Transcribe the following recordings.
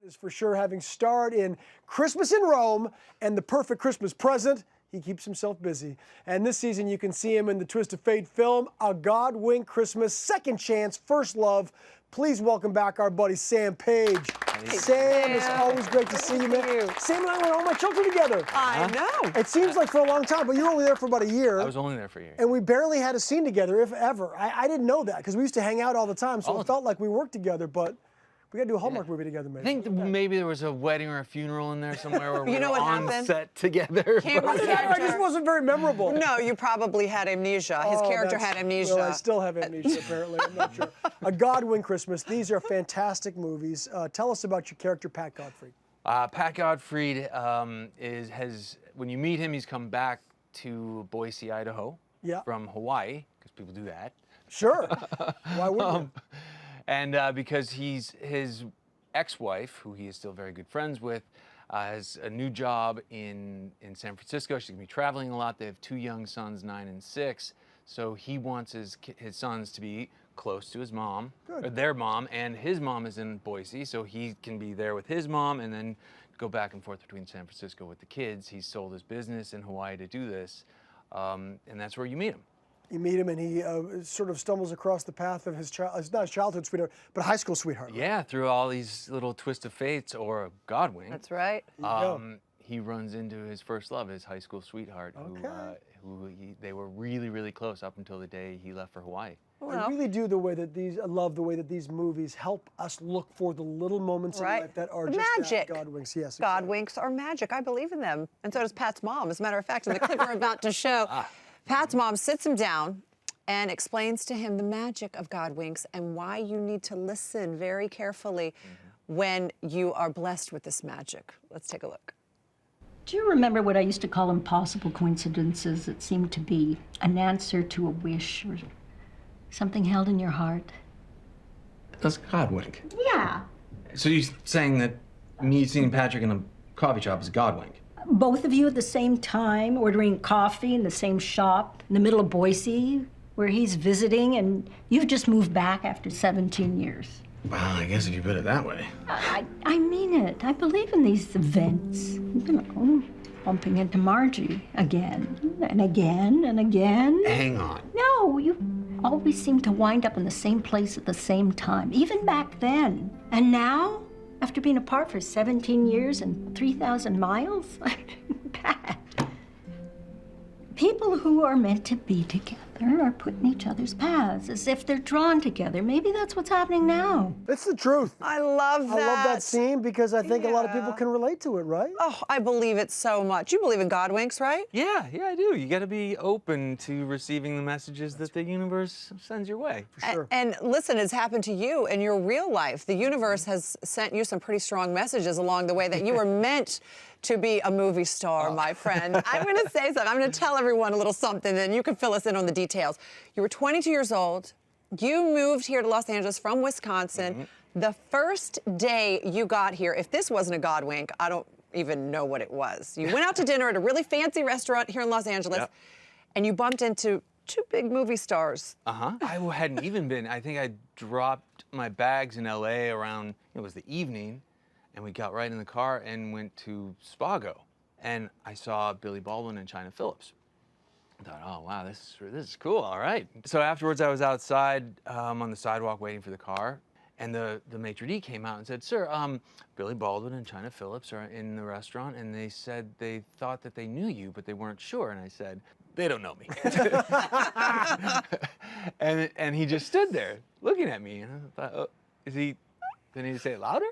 Is for sure, having starred in Christmas in Rome and The Perfect Christmas Present, he keeps himself busy. And this season you can see him in the Twist of Fate film, A Godwink Christmas, Second Chance, First Love. Please welcome back our buddy Sam Page. Hey, Sam, it's always great to see you, man. Sam and I went all my children together. I know. It seems like for a long time, but you were only there for about a year. I was only there for a year. And we barely had a scene together, if ever. I didn't know that, because we used to hang out all the time, so it felt like we worked together, but we got to do a Hallmark movie together, maybe. I think maybe there was a wedding or a funeral in there somewhere where we You know were what on happened? set together. I just wasn't very memorable. No, you probably had amnesia. His character had amnesia. Well, I still have amnesia, apparently. I'm not sure. A Godwink Christmas. These are fantastic movies. Tell us about your character, Pat Godfrey. Pat Godfrey when you meet him, he's come back to Boise, Idaho from Hawaii, because people do that. Sure. Why wouldn't you? And because his ex-wife, who he is still very good friends with, has a new job in San Francisco. She's going to be traveling a lot. They have 2 young sons, 9 and 6. So he wants his sons to be close to his mom, or their mom, and his mom is in Boise, so he can be there with his mom and then go back and forth between San Francisco with the kids. He's sold his business in Hawaii to do this, and that's where you meet him. You meet him, and he sort of stumbles across the path of his not his childhood sweetheart, but high school sweetheart. Right? Yeah, through all these little twist of fates or Godwink. That's right. He runs into his first love, his high school sweetheart, they were really, really close up until the day he left for Hawaii. I really do love the way that these movies help us look for the little moments in life that are just magic. Godwinks. Yes, Godwinks are magic. I believe in them, and so does Pat's mom. As a matter of fact, in the clip we're about to show, Pat's mom sits him down and explains to him the magic of Godwinks and why you need to listen very carefully when you are blessed with this magic. Let's take a look. Do you remember what I used to call impossible coincidences that seemed to be an answer to a wish or something held in your heart? That's Godwink. Yeah. So you're saying that me seeing Patrick in a coffee shop is Godwink? Both of you at the same time, ordering coffee in the same shop in the middle of Boise, where he's visiting, and you've just moved back after 17 years. Well, I guess if you put it that way. I mean it. I believe in these events. You know, bumping into Margie again and again and again. Hang on. No, you always seem to wind up in the same place at the same time, even back then. And now, after being apart for 17 years and 3,000 miles? Pat, people who are meant to be together are put in each other's paths as if they're drawn together. Maybe that's what's happening now. It's the truth. I love that. I love that scene because I think a lot of people can relate to it, right? Oh, I believe it so much. You believe in Godwinks, right? Yeah, I do. You got to be open to receiving the messages that the universe sends your way. For sure. And listen, it's happened to you in your real life. The universe has sent you some pretty strong messages along the way that you were meant to be a movie star, my friend. I'm going to say something. I'm going to tell everyone a little something, and you can fill us in on the details. You were 22 years old. You moved here to Los Angeles from Wisconsin. The first day you got here, if this wasn't a Godwink, I don't even know what it was. You went out to dinner at a really fancy restaurant here in Los Angeles, and you bumped into 2 big movie stars. I hadn't even been. I think I dropped my bags in L.A. around, it was the evening, and we got right in the car and went to Spago. And I saw Billy Baldwin and China Phillips. I thought, oh, wow, this is cool, all right. So afterwards, I was outside on the sidewalk waiting for the car, and the maitre d' came out and said, sir, Billy Baldwin and China Phillips are in the restaurant, and they said they thought that they knew you, but they weren't sure. And I said, they don't know me. and he just stood there looking at me, and I thought, oh, they need to say it louder?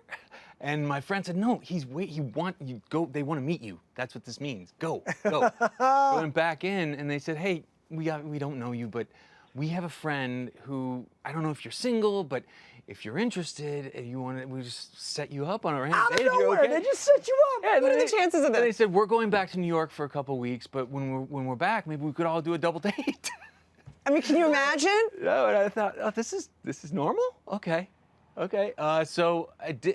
And my friend said, no, they want to meet you. That's what this means. Go. Going back in, and they said, hey, we don't know you, but we have a friend who, I don't know if you're single, but if you're interested, we just set you up on our hands. Out of nowhere, they just set you up. Yeah, what are the chances of that? They said, we're going back to New York for a couple weeks, but when we're back, maybe we could all do a double date. I mean, can you imagine? No, and I thought, oh, this is normal? Okay. So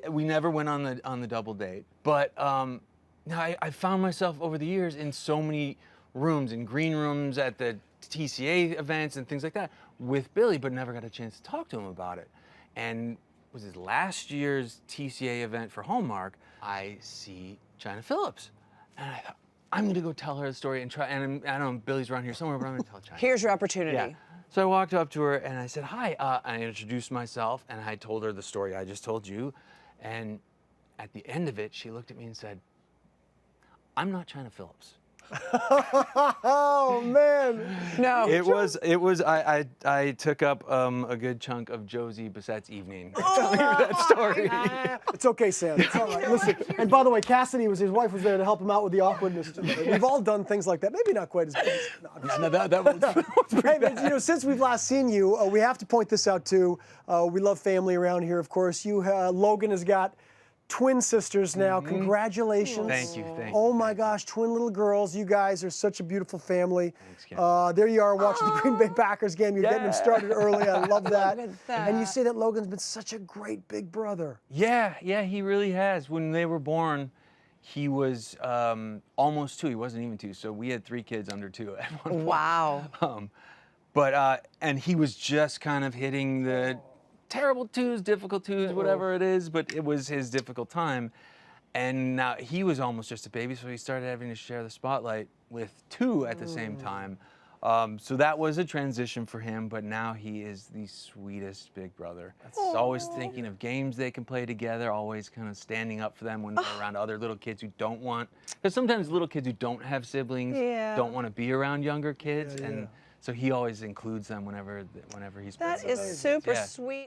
we never went on the double date, but I found myself over the years in so many rooms, in green rooms at the TCA events and things like that with Billy, but never got a chance to talk to him about it. And was his last year's TCA event for Hallmark, I see China Phillips. And I thought, I'm gonna go tell her the story and try, and I don't know, Billy's around here somewhere, but I'm gonna tell China. Here's your opportunity. Yeah. So I walked up to her and I said, hi. I introduced myself and I told her the story I just told you. And at the end of it, she looked at me and said, I'm not China Phillips. Oh man! No. It was. I took up a good chunk of Josie Bassett's evening telling her that story. It's okay, Sam. It's all right. Listen, and by the way, Cassidy his wife was there to help him out with the awkwardness. We've all done things like that. Maybe not quite as bad. No, that was hey, but, you know, since we've last seen you, we have to point this out too. We love family around here, of course. Logan has got twin sisters now. Congratulations. Thank you. Oh my gosh, twin little girls. You guys are such a beautiful family. Thanks, Ken. There you are watching the Green Bay Packers game. You're getting them started early. I love that. Look at that. And you say that Logan's been such a great big brother. Yeah, he really has. When they were born, he was almost 2. He wasn't even 2. So we had 3 kids under 2 at one point. Wow. And he was just kind of hitting the terrible 2s, difficult 2s, whatever it is, but it was his difficult time. And now he was almost just a baby, so he started having to share the spotlight with 2 at the same time. So that was a transition for him, but now he is the sweetest big brother. He's always thinking of games they can play together, always kind of standing up for them when they're around other little kids who don't want, because sometimes little kids who don't have siblings don't want to be around younger kids, and so he always includes them whenever he's That present. is super Yeah. sweet.